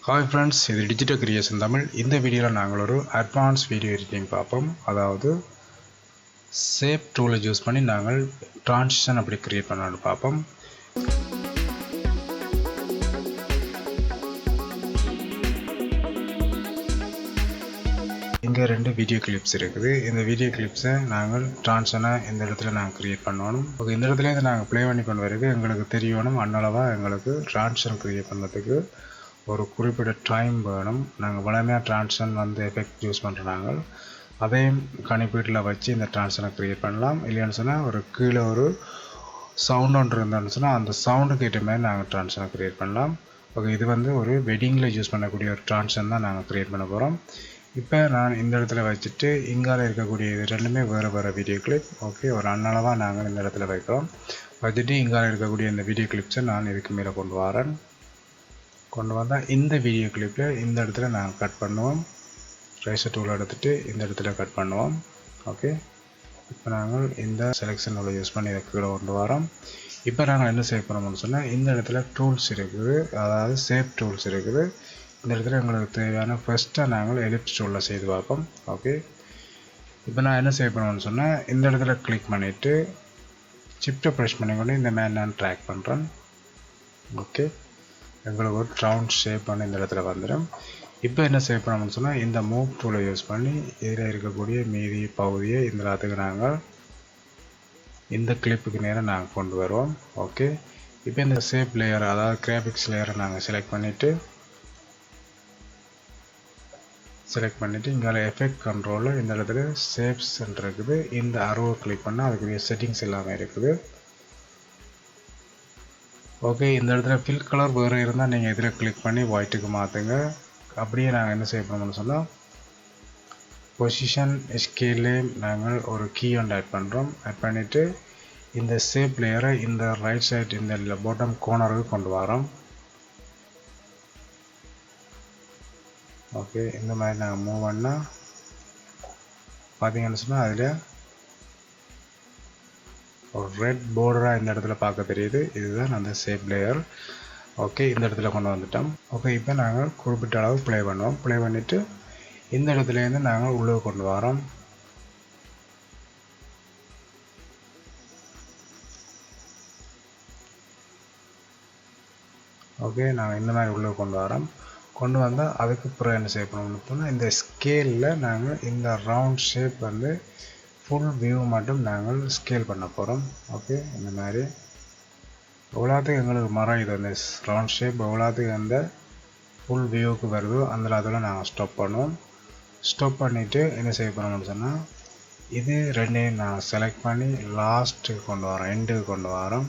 Hi friends, இது digital creation Tamil. இந்த வீடியோவில் நாங்கள் ஒரு அட்வான்ஸ் வீடியோ எடிட்டிங் பார்ப்போம். அதாவது ஷேப் டூலை யூஸ் பண்ணி நாங்கள் ட்ரான்சிஷன் அப்படி கிரியேட் பண்ணலான்னு பார்ப்போம். இங்கே ரெண்டு வீடியோ கிளிப்ஸ் இருக்குது. இந்த வீடியோ கிளிப்ஸை நாங்கள் ட்ரான்சிஷனை இந்த இடத்துல நாங்கள் கிரியேட் பண்ணணும். ஓகே, இந்த இடத்துல நாங்கள் ப்ளே பண்ணி கொண்டு வரைக்கும் எங்களுக்கு தெரியணும் அன்னளவாக எங்களுக்கு ட்ரான்சிஷன் கிரியேட் பண்ணுறதுக்கு ஒரு குறிப்பிட்ட டைம் வேணும். நாங்கள் வளமையாக ட்ரான்சிஷன் எஃபெக்ட் யூஸ் பண்ணுறாங்க. அதையும் கணிப்பீட்டில் வச்சு இந்த ட்ரான்சிஷனை க்ரியேட் பண்ணலாம். இல்லைன்னு சொன்னால் ஒரு கீழே ஒரு சவுண்ட் ஒன்று இருந்தோன்னு சொன்னால் அந்த சவுண்டுக்கு ஏற்ற மாதிரி நாங்கள் ட்ரான்சிஷனை க்ரியேட் பண்ணலாம். ஓகே, இது ஒரு வெட்டிங்கில் யூஸ் பண்ணக்கூடிய ஒரு ட்ரான்சிஷன் தான் நாங்கள் க்ரியேட் பண்ண போகிறோம். இப்போ நான் இந்த இடத்துல வச்சுட்டு இங்கால இருக்கக்கூடிய இது ரெண்டுமே வேறு வீடியோ கிளிப். ஓகே, ஒரு அன்னளவாக நாங்கள் இந்த இடத்துல வைக்கிறோம். வச்சுட்டு இங்கால இருக்கக்கூடிய இந்த வீடியோ கிளிப்ஸை நான் இதுக்கு மேலே கொண்டு வந்தால் இந்த வீடியோ கிளிப்பில் இந்த இடத்துல நாங்கள் கட் பண்ணுவோம். ரைசர் டூல் எடுத்துகிட்டு இந்த இடத்துல கட் பண்ணுவோம். ஓகே, இப்போ நாங்கள் இந்த செலெக்ஷன் டூலை யூஸ் பண்ணி இதை கீழே கொண்டு வரோம். இப்போ நாங்கள் என்ன செய்ய போகிறோம்னு சொன்னால் இந்த இடத்துல டூல்ஸ் இருக்குது, அதாவது ஷேப் டூல்ஸ் இருக்குது. இந்த இடத்துல எங்களுக்கு தேவையான ஃபஸ்ட்டாக நாங்கள் எலிப்ஸ் டூலில் செய்து பார்ப்போம். ஓகே, இப்போ நான் என்ன செய்ய போகிறோம்னு சொன்னால் இந்த இடத்துல கிளிக் பண்ணிவிட்டு ஷிஃப்ட்டை ப்ரெஸ் பண்ணிக்கொண்டு இந்த மேலே நான் ட்ராக் பண்ணுறேன். ஓகே, எங்களுக்கு ஒரு ரவுண்ட் ஷேப் இந்த இடத்துல வந்துடும். இப்போ என்ன செய்ய போகிறோம்னு சொன்னால் இந்த மூவ் டூலை யூஸ் பண்ணி இதில் இருக்கக்கூடிய மீதி பகுதியை இந்த இடத்துக்கு நாங்கள் இந்த கிளிப்புக்கு நேரம் நாங்கள் கொண்டு வருவோம். ஓகே, இப்போ இந்த ஷேப் லேயர், அதாவது கிராஃபிக்ஸ் லேயரை நாங்கள் செலக்ட் பண்ணிவிட்டு இங்கே எஃபெக்ட் கண்ட்ரோலில் இந்த இடத்துல ஷேப்ஸ் இருக்குது. இந்த அரோவை கிளிக் பண்ணால் அதுக்குரிய செட்டிங்ஸ் எல்லாமே இருக்குது. ஓகே, இந்த இடத்துல ஃபில் கலர் வேறு இருந்தால் நீங்கள் இதில் கிளிக் பண்ணி ஒயிட்டுக்கு மாற்றுங்க. அப்படியே நாங்கள் என்ன செய்ய போகிறோம்னு சொன்னால் பொசிஷன் ஸ்கேலே நாங்கள் ஒரு கீ ஒன்று ஆட் பண்ணுறோம். ஆட் பண்ணிவிட்டு இந்த ஷேப் லேயரை இந்த ரைட் சைட் இந்த பாட்டம் கோர்னருக்கு கொண்டு வரோம். ஓகே, இந்த மாதிரி நாங்கள் மூவ் பண்ணால் பார்த்தீங்கன்னு சொன்னால் அதில் ஒரு ரெட் போர்டராக இந்த இடத்துல பார்க்க தெரியுது. இதுதான் அந்த ஷேப் லேயர். ஓகே, இந்த இடத்துல கொண்டு வந்துட்டோம். ஓகே, இப்போ நாங்கள் குறிப்பிட்ட அளவு ப்ளே பண்ணுவோம். ப்ளே பண்ணிவிட்டு இந்த இடத்துலேருந்து நாங்கள் உள்ளே கொண்டு வரோம். ஓகே, நாங்கள் இந்த மாதிரி உள்ளே கொண்டு வந்தால் அதுக்கு அப்புறம் என்ன செய்ய போனோம்னு சொன்னால் இந்த ஸ்கேலில் நாங்கள் இந்த ரவுண்ட் ஷேப் ஃபுல் வியூ மட்டும் நாங்கள் ஸ்கேல் பண்ண போகிறோம். ஓகே, இந்த மாதிரி எவ்வளோத்துக்கு எங்களுக்கு மரம் இது அந்த ரவுண்ட் ஷேப் எவ்வளோத்துக்கு அந்த ஃபுல் வியூவுக்கு வருதோ அந்த அதில் நாங்கள் ஸ்டாப் பண்ணுவோம். ஸ்டாப் பண்ணிவிட்டு என்ன செய்ய போகிறோம்னு சொன்னால் இது ரெண்டையும் நான் செலக்ட் பண்ணி லாஸ்ட்டுக்கு கொண்டு வரோம், எண்டுக்கு கொண்டு வரோம்.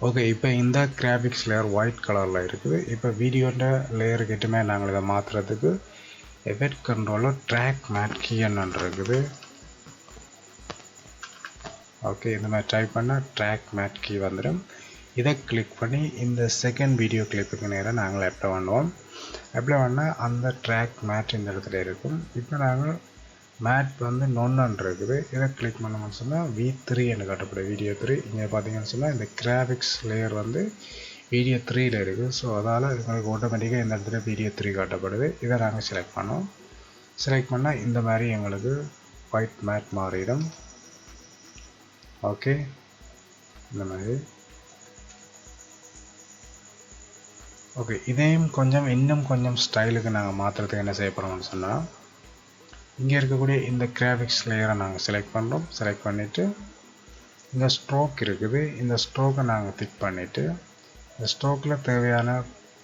ஓகே, இப்போ இந்த கிராஃபிக்ஸ் லேயர் ஒயிட் கலரில் இருக்குது. இப்போ வீடியோட லேயர் கிட்டமே நாங்கள் இதை மாற்றுறதுக்கு எஃபெக்ட் கண்ட்ரோலில் ட்ராக் மேட் கீ என்னன்னு இருக்குது. ஓகே, இந்த மாதிரி டைப் பண்ணால் ட்ராக் மேட் கீ வந்துடும். இதை கிளிக் பண்ணி இந்த செகண்ட் வீடியோ கிளிப்புக்கு நேராக நாங்கள் அப்ளை பண்ணுவோம். அப்ளை பண்ணால் அந்த ட்ராக் மேட் இந்த இடத்துல இருக்கும். இப்போ நாங்கள் மேட் நொன்னு இருக்குது. இதை கிளிக் பண்ணோம்னு சொன்னால் V3 என்று காட்டப்படுது, வீடியோ 3. இங்கே பார்த்தீங்கன்னு சொன்னால் இந்த கிராஃபிக்ஸ் லேயர் வீடியோ 3ல் இருக்குது. ஸோ அதால் எங்களுக்கு ஆட்டோமேட்டிக்காக இந்த இடத்துல வீடியோ 3 காட்டப்படுது. இதை நாங்கள் செலக்ட் பண்ணோம். செலக்ட் பண்ணால் இந்த மாதிரி எங்களுக்கு ஒயிட் மேட் மாறிடும். ஓகே, இந்த மாதிரி. ஓகே, இதையும் இன்னும் கொஞ்சம் ஸ்டைலுக்கு நாங்கள் மாற்றுறதுக்கு என்ன செய்ய போகிறோம்னு சொன்னால் இங்கே இருக்கக்கூடிய இந்த கிராஃபிக்ஸ் லேயரை நாங்கள் செலக்ட் பண்ணுறோம். செலக்ட் பண்ணிவிட்டு இங்கே ஸ்ட்ரோக் இருக்குது. இந்த ஸ்ட்ரோக்கை நாங்கள் டிக் பண்ணிவிட்டு இந்த ஸ்ட்ரோக்கில் தேவையான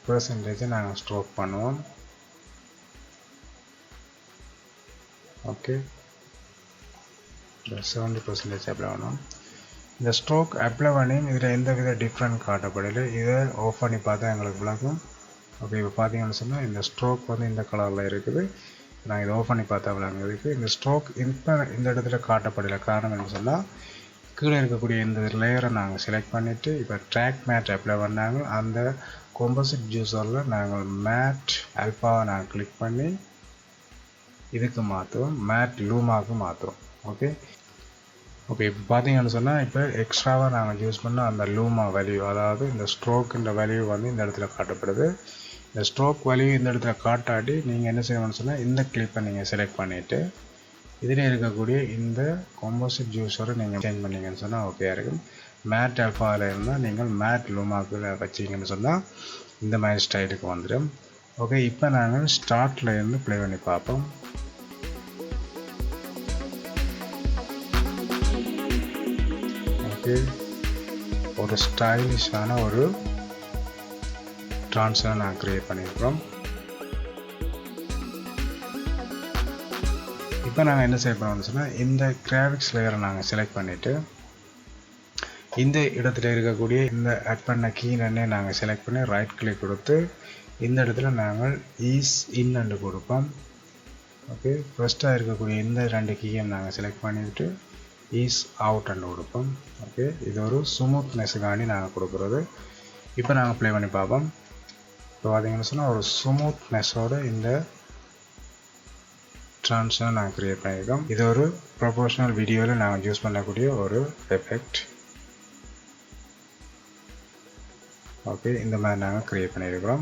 பெர்சன்டேஜை நாங்கள் ஸ்ட்ரோக் பண்ணுவோம். ஓகே, 70% அப்ளை பண்ணுவோம். இந்த ஸ்ட்ரோக் அப்ளை பண்ணி இதில் எந்த வித டிஃப்ரெண்ட் காட்டப்படலை. இதை ஆஃப் பண்ணி பார்த்தா எங்களுக்கு விளக்கும். ஓகே, இப்போ பார்த்தீங்கன்னு சொன்னால் இந்த ஸ்ட்ரோக் இந்த கலரில் இருக்குது. நான் இதை ஆஃப் பண்ணி பார்த்தா விளங்குறதுக்கு இந்த ஸ்ட்ரோக் இப்போ இந்த இடத்துல காட்டப்படலை. காரணம் என்ன சொன்னால் கீழே இருக்கக்கூடிய இந்த லேயரை நாங்கள் செலக்ட் பண்ணிவிட்டு இப்போ ட்ராக் மேட் அப்ளை பண்ணாங்க. அந்த காம்போசிட் ஜூஸரில் நாங்கள் மேட் ஆல்ஃபாவை நாங்கள் கிளிக் பண்ணி இதுக்கு மாற்றுவோம், மேட் லூமாவுக்கு மாற்றுவோம். ஓகே, ஓகே, இப்போ பார்த்தீங்கன்னு சொன்னால் இப்போ எக்ஸ்ட்ராவாக நாங்கள் யூஸ் பண்ண அந்த லூமா வேல்யூ, அதாவது இந்த ஸ்ட்ரோக்குன்ற வேல்யூ வந்து இந்த இடத்துல காட்டப்படுது. இந்த ஸ்ட்ரோக் வேல்யூ இந்த இடத்துல காட்டாட்டி நீங்கள் என்ன செய்யணும்னு சொன்னால் இந்த கிளிப்பை நீங்கள் செலக்ட் பண்ணிவிட்டு இதில் இருக்கக்கூடிய இந்த காம்போசிட் ஜூஸோடு நீங்கள் சேஞ்ச் பண்ணிங்கன்னு சொன்னால் ஓகே இருக்கும். மேட் ஆல்ஃபாவில் இருந்தால் நீங்கள் மேட் லூமாக்கு வச்சிங்கன்னு சொன்னால் இந்த மாதிரி ஸ்டைலுக்கு வந்துடும். ஓகே, இப்போ நாங்கள் ஸ்டார்ட்ல இருந்து ப்ளே பண்ணி பார்ப்போம். ஓகே, ஒரு ஸ்டைலிஷான ஒரு ட்ரான்ஸை நான் க்ரியேட் பண்ணியிருக்கிறோம். இப்போ நாங்கள் என்ன செய்ய போகிறோம்னு சொன்னால் இந்த கிராஃபிக்ஸ் லேயரை நாங்கள் செலக்ட் பண்ணிவிட்டு இந்த இடத்துல இருக்கக்கூடிய இந்த ஆட் பண்ண கீழே நாங்கள் செலக்ட் பண்ணி ரைட் கிளிக் கொடுத்து இந்த இடத்துல நாங்கள் ஈஸ் இன்னு கொடுப்போம். ஓகே, ஃபர்ஸ்ட்டாக இருக்கக்கூடிய இந்த 2 கீயும் நாங்கள் செலக்ட் பண்ணிவிட்டு ஈஸ் அவுட் கொடுப்போம். ஓகே, இது ஒரு ஸ்மூத்னஸுக்காண்டி நாங்கள் கொடுக்குறது. இப்போ நாங்கள் ப்ளே பண்ணி பார்ப்போம். இப்போ பார்த்தீங்கன்னு சொன்னால் ஒரு ஸ்மூத்னஸோட இந்த ட்ரான்ஸை நாங்கள் க்ரியேட் பண்ணியிருக்கோம். இது ஒரு ப்ரொபோஷனல் வீடியோவில் நாங்கள் யூஸ் பண்ணக்கூடிய ஒரு எஃபெக்ட். ஓகே, இந்த மாதிரி நாங்கள் க்ரியேட் பண்ணியிருக்கிறோம்.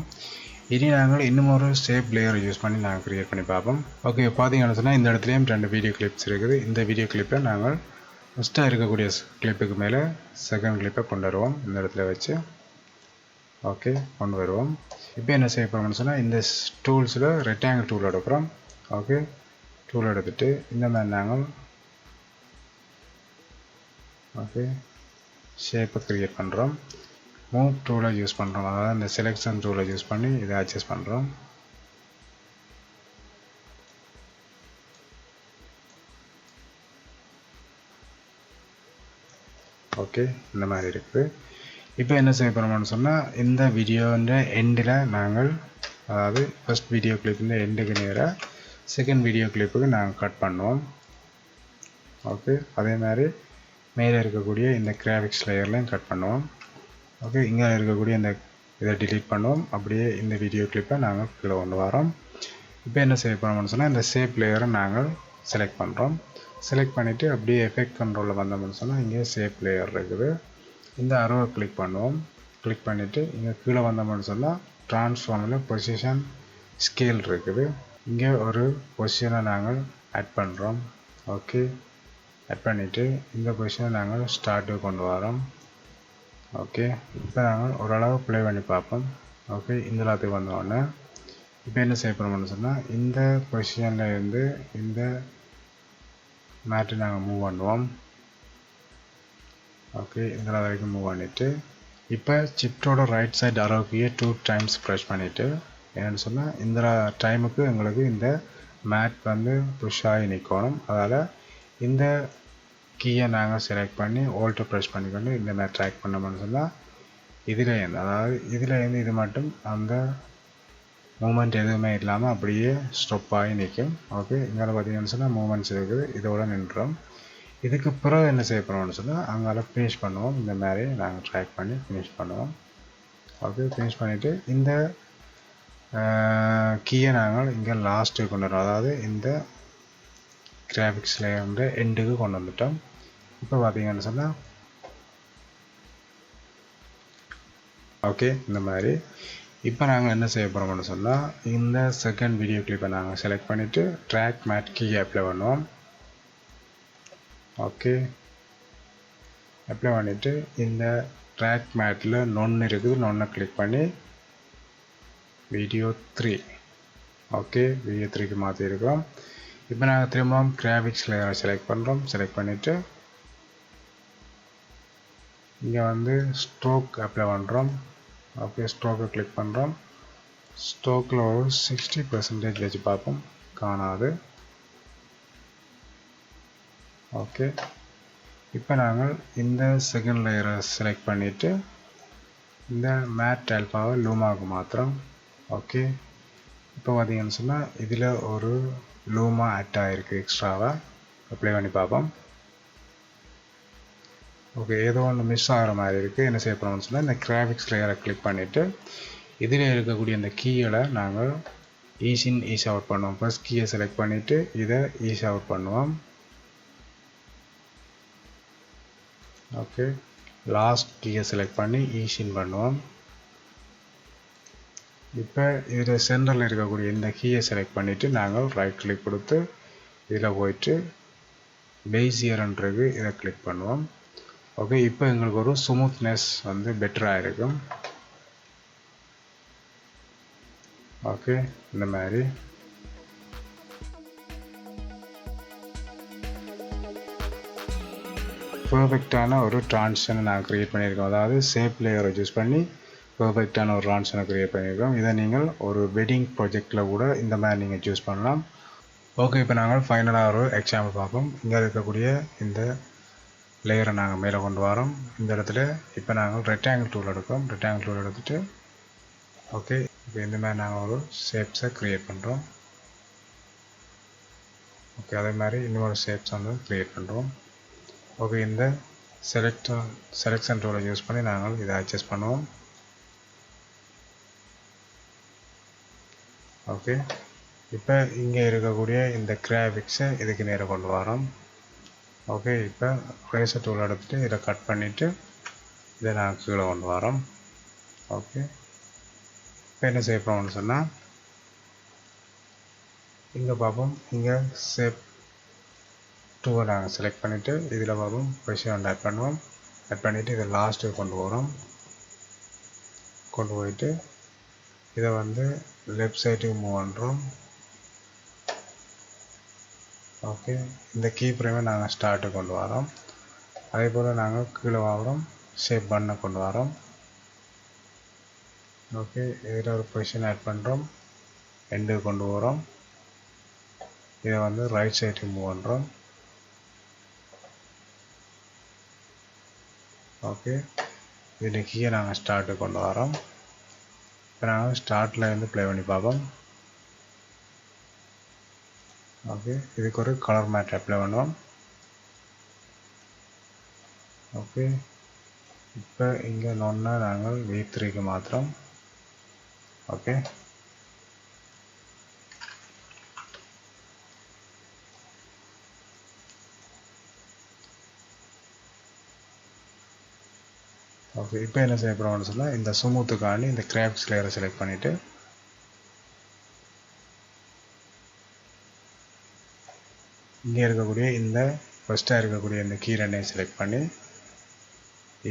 இனி நாங்கள் இன்னும் ஒரு ஷேப் லேயர் யூஸ் பண்ணி நாங்கள் க்ரியேட் பண்ணி பார்ப்போம். ஓகே, பார்த்தீங்கன்னு சொன்னால் இந்த இடத்துலையும் 2 வீடியோ கிளிப்ஸ் இருக்குது. இந்த வீடியோ கிளிப்பை நாங்கள் ஃபஸ்ட்டாக இருக்கக்கூடிய கிளிப்புக்கு மேலே செகண்ட் கிளிப்பை கொண்டு வருவோம். இந்த இடத்துல வச்சு ஓகே கொண்டு வருவோம். இப்போ என்ன செய்ய போகிறோம்னு சொன்னால் இந்த டூல்ஸில் ரெக்டாங்கிள் டூல் எடுக்கிறோம். ஓகே, டூல் எடுத்துகிட்டு இந்த மாதிரி நாங்கள் ஓகே ஷேப்பை க்ரியேட் பண்ணுறோம். மூவ் டூலை யூஸ் பண்ணுறோம், அதாவது இந்த செலெக்ஷன் டூலை யூஸ் பண்ணி இதை அட்ஜஸ்ட் பண்ணுறோம். ஓகே, இந்த மாதிரி இருக்குது. இப்போ என்ன செய்ய போகிறோம்னு சொன்னால் இந்த வீடியோன்ற எண்டில் நாங்கள், அதாவது ஃபர்ஸ்ட் வீடியோ கிளிப்பின் எண்டுக்கு நேராக செகண்ட் வீடியோ கிளிப்புக்கு நாங்கள் கட் பண்ணுவோம். ஓகே, அதே மாதிரி மேலே இருக்கக்கூடிய இந்த கிராஃபிக்ஸ் லேயர்லையும் கட் பண்ணுவோம். ஓகே, இங்கே இருக்கக்கூடிய இந்த இதை டிலீட் பண்ணுவோம். அப்படியே இந்த வீடியோ கிளிப்பை நாங்கள் கீழே கொண்டு வரோம். இப்போ என்ன செய்ய போகிறோம்னு சொன்னால் இந்த ஷேப் லேயரை நாங்கள் செலக்ட் பண்ணுறோம். செலக்ட் பண்ணிவிட்டு அப்படியே எஃபெக்ட் கண்ட்ரோலில் வந்தோம்னு சொன்னால் இங்கே ஷேப் லேயர் இருக்குது. இந்த அரோவை கிளிக் பண்ணுவோம். கிளிக் பண்ணிவிட்டு இங்கே கீழே வந்தோம்னு சொன்னால் ட்ரான்ஸ்ஃபார்மில் பொசிஷன் ஸ்கேல் இருக்குது. இங்கே ஒரு பொசிஷனை நாங்கள் ஆட் பண்ணுறோம். ஓகே, ஆட் பண்ணிவிட்டு இந்த பொசிஷனை நாங்கள் ஸ்டார்ட்டுக்கு கொண்டு வரோம். ஓகே, இப்போ நாங்கள் ஓரளவு ப்ளே பண்ணி பார்ப்போம். ஓகே, இந்த எல்லாத்துக்கு வந்தோடனே இப்போ என்ன செய்ய போகிறோம்னு சொன்னால் இந்த பொசிஷனில் இருந்து இந்த மேட்டை நாங்கள் மூவ் பண்ணுவோம். ஓகே, இந்த வரைக்கும் மூவ் பண்ணிவிட்டு இப்போ ஷிஃப்டோட ரைட் சைடு அரோக்கிய 2 டைம்ஸ் ப்ரெஸ் பண்ணிவிட்டு என்னென்னு சொன்னால் இந்த டைமுக்கு எங்களுக்கு இந்த மேட் வந்து புஷ் ஆகி நிற்கணும். அதால் இந்த கீயை நாங்கள் செலக்ட் பண்ணி ஆல்ட் ப்ரெஸ் பண்ணிக்கொண்டு இந்த மாதிரி ட்ராக் பண்ணோம்னு சொன்னால் இதுலேருந்து, அதாவது இதுலேருந்து இது மட்டும் அந்த மூமெண்ட் எதுவுமே இல்லாமல் அப்படியே ஸ்டாப் ஆகி நிற்கும். ஓகே, இங்கே பார்த்தீங்கன்னு சொன்னால் மூமெண்ட்ஸ் இருக்குது, இதோட நின்றோம். இதுக்கு பிறகு என்ன செய்ய போகிறோம்னு சொன்னால் அங்கே ஃபினிஷ் பண்ணுவோம். இந்த மாதிரி நாங்கள் ட்ராக் பண்ணி ஃபினிஷ் பண்ணுவோம். ஓகே, ஃபினிஷ் பண்ணிவிட்டு இந்த கீயை நாங்கள் இங்கே லாஸ்ட்டுக்கு கொண்டு வரோம், அதாவது இந்த கிராஃபிக்ஸ் லேயர் எண்டுக்கு கொண்டு வந்துட்டோம். இப்போ பார்த்தீங்கன்னு சொன்னால் ஓகே, இந்த மாதிரி இப்போ நாங்கள் என்ன செய்ய போகிறோம்னு சொன்னால் இந்த செகண்ட் வீடியோ கிளிப்பை நாங்கள் செலக்ட் பண்ணிவிட்டு ட்ராக் மேட் கீ அப்ளை பண்ணுவோம். ஓகே, அப்ளை பண்ணிவிட்டு இந்த ட்ராக் மேட்டில் நொன்று இருக்குது, நொன்னை கிளிக் பண்ணி வீடியோ 3 ஓகே வீடியோ 3க்கு மாற்றிருக்கோம். இப்போ நாங்கள் திரும்பவும் கிராஃபிக்ஸ் லேயரை செலக்ட் பண்ணுறோம். செலக்ட் பண்ணிவிட்டு இங்கே வந்து ஸ்ட்ரோக் அப்ளை பண்ணுறோம். ஓகே, ஸ்ட்ரோக்கை கிளிக் பண்ணுறோம். ஸ்ட்ரோக்கில் ஒரு 60% வச்சு பார்ப்போம், காணாது. ஓகே, இப்போ நாங்கள் இந்த செகண்ட் லேயரை செலக்ட் பண்ணிவிட்டு இந்த மேட் ஆல்ஃபாவை லூமாவுக்கு மாற்றுறோம். ஓகே, இப்போ பார்த்தீங்கன்னு சொன்னால் இதில் ஒரு லூமா ஆட் ஆகிருக்கு எக்ஸ்ட்ராவாக. அப்ளை பண்ணி பார்ப்போம். ஓகே, ஏதோ ஒன்று மிஸ் ஆகிற மாதிரி இருக்குது. என்ன செய்ய போகிறோம்னு சொன்னால் இந்த கிராஃபிக்ஸ் லேயரை கிளிக் பண்ணிவிட்டு இதில் இருக்கக்கூடிய இந்த கீயை நாங்கள் ஈஸ் இன் ஈஸ் அவுட் பண்ணுவோம். ஃபர்ஸ்ட் கீயை செலக்ட் பண்ணிவிட்டு இதை ஈஸ் அவுட் பண்ணுவோம். ஓகே, லாஸ்ட் கீயை செலக்ட் பண்ணி ஈஸின் பண்ணுவோம். இப்போ இதில் சென்டரில் இருக்கக்கூடிய இந்த கீயை செலக்ட் பண்ணிவிட்டு நாங்கள் ரைட் கிளிக் கொடுத்து இதில் போயிட்டு பெய்சியர்ன்றது இதை கிளிக் பண்ணுவோம். ஓகே, இப்போ எங்களுக்கு ஒரு ஸ்மூத்னஸ் வந்து பெட்டராக இருக்கும். ஓகே, இந்த மாதிரி பர்ஃபெக்டான ஒரு ட்ரான்சிஷனை நான் க்ரியேட் பண்ணியிருக்கோம். அதாவது ஷேப் லேயரை யூஸ் பண்ணி பர்ஃபெக்டான ஒரு ட்ரான்சிஷனை க்ரியேட் பண்ணியிருக்கோம். இதை நீங்கள் ஒரு வெட்டிங் ப்ராஜெக்டில் கூட இந்த மாதிரி நீங்கள் சூஸ் பண்ணலாம். ஓகே, இப்போ நாங்கள் ஃபைனலாக ஒரு எக்ஸாம்பிள் பார்ப்போம். இங்கே இருக்கக்கூடிய இந்த லேயரை நாங்கள் மேலே கொண்டு வரோம். இந்த இடத்துல இப்போ நாங்கள் ரெக்டாங்கிள் டூல் எடுக்கிறோம். ரெக்டாங்கிள் டூல் எடுத்துகிட்டு ஓகே, இப்போ இந்த மாதிரி நாங்கள் ஒரு ஷேப்ஸை க்ரியேட் பண்ணுறோம். ஓகே, அதே மாதிரி இன்னொரு ஷேப்ஸ் வந்து க்ரியேட் பண்ணுறோம். ஓகே, இந்த செலெக்ஷன் டூலை யூஸ் பண்ணி நாங்கள் இதை அட்ஜஸ்ட் பண்ணுவோம். ஓகே, இப்போ இங்கே இருக்கக்கூடிய இந்த கிராஃபிக்ஸை இதுக்கு நேராக கொண்டு வரோம். ஓகே, இப்போ ரேசர் டூல் எடுத்துகிட்டு இதை கட் பண்ணிவிட்டு இதை நாங்கள் கீழே கொண்டு வரோம். ஓகே, இப்போ என்ன செய்ய போகிறோம்னு சொன்னால் இங்கே பார்ப்போம். இங்கே ஷேப் டூவை நாங்கள் செலக்ட் பண்ணிவிட்டு இதில் பார்ப்போம் பொசிஷன் ஆட் பண்ணுவோம். ஆட் பண்ணிவிட்டு இதை லாஸ்ட்டுக்கு கொண்டு போகிறோம். கொண்டு போயிட்டு இதை வந்து லெஃப்ட் சைடுக்கு மூவ் பண்ணுறோம். ஓகே, இந்த கீ ஃப்ரேமை நாங்கள் ஸ்டார்ட்டு கொண்டு வரோம். அதே போல் நாங்கள் கீழே வாங்குகிறோம், ஷேப் பண்ண கொண்டு வரோம். ஓகே, இதில் ஒரு பொசிஷன் ஆட் பண்ணுறோம், எண்டுக்கு கொண்டு போகிறோம். இதை வந்து ரைட் சைடுக்கு மூவ் பண்ணுறோம். ஓகே, இதில் கீயை நாங்கள் ஸ்டார்ட்டு கொண்டு வரோம். இப்போ நாங்கள் ஸ்டார்ட்டில் இருந்து ப்ளே பண்ணி பார்ப்போம். ஓகே, இதுக்கு ஒரு கலர் மேட் அப்ளை பண்ணுவோம். ஓகே, இப்போ இங்கே நொன்னா நாங்கள் V3க்கு மாத்திரம். ஓகே, ஓகே, இப்போ என்ன செய்ய போகிறோம்னு சொன்னால் இந்த ஸ்மூத்துக்காண்டி இந்த கிராஃபிக்ஸ் லேயரை செலக்ட் பண்ணிவிட்டு இங்கே இருக்கக்கூடிய இந்த ஃபஸ்ட்டாக இருக்கக்கூடிய இந்த கீ ரெண்டையும் செலக்ட் பண்ணி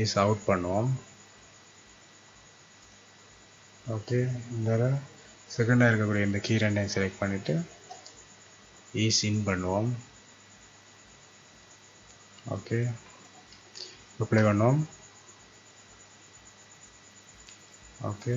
ஈஸ் அவுட் பண்ணுவோம். ஓகே, இந்த செகண்டாக இருக்கக்கூடிய இந்த கீ ரெண்டையும் செலக்ட் பண்ணிவிட்டு ஈஸ் இன் பண்ணுவோம். ஓகே, அப்ளை பண்ணுவோம். ஓகே,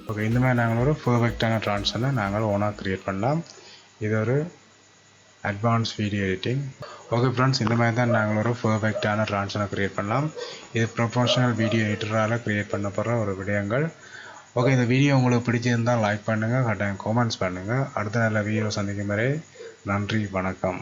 ஓகே, இந்த மாதிரி நாங்கள் ஒரு பர்ஃபெக்டான ட்ரான்சிஷனை நாங்கள் ஓனாக க்ரியேட் பண்ணலாம். இது ஒரு advance video editing. Okay friends, இந்த மாதிரி தான் நாங்கள் ஒரு பர்ஃபெக்டான ட்ரான்சிஷனை க்ரியேட் பண்ணலாம். இது ப்ரொஃபஷனல் வீடியோ எடிட்டரால் க்ரியேட் பண்ண போகிற ஒரு விடயங்கள். ஓகே, இந்த வீடியோ உங்களுக்கு பிடிச்சிருந்தால் லைக் பண்ணுங்கள், கட்டாயம் கமெண்ட்ஸ் பண்ணுங்கள். அடுத்த நல்ல வீடியோ சந்திக்கும் வரை நன்றி, வணக்கம்.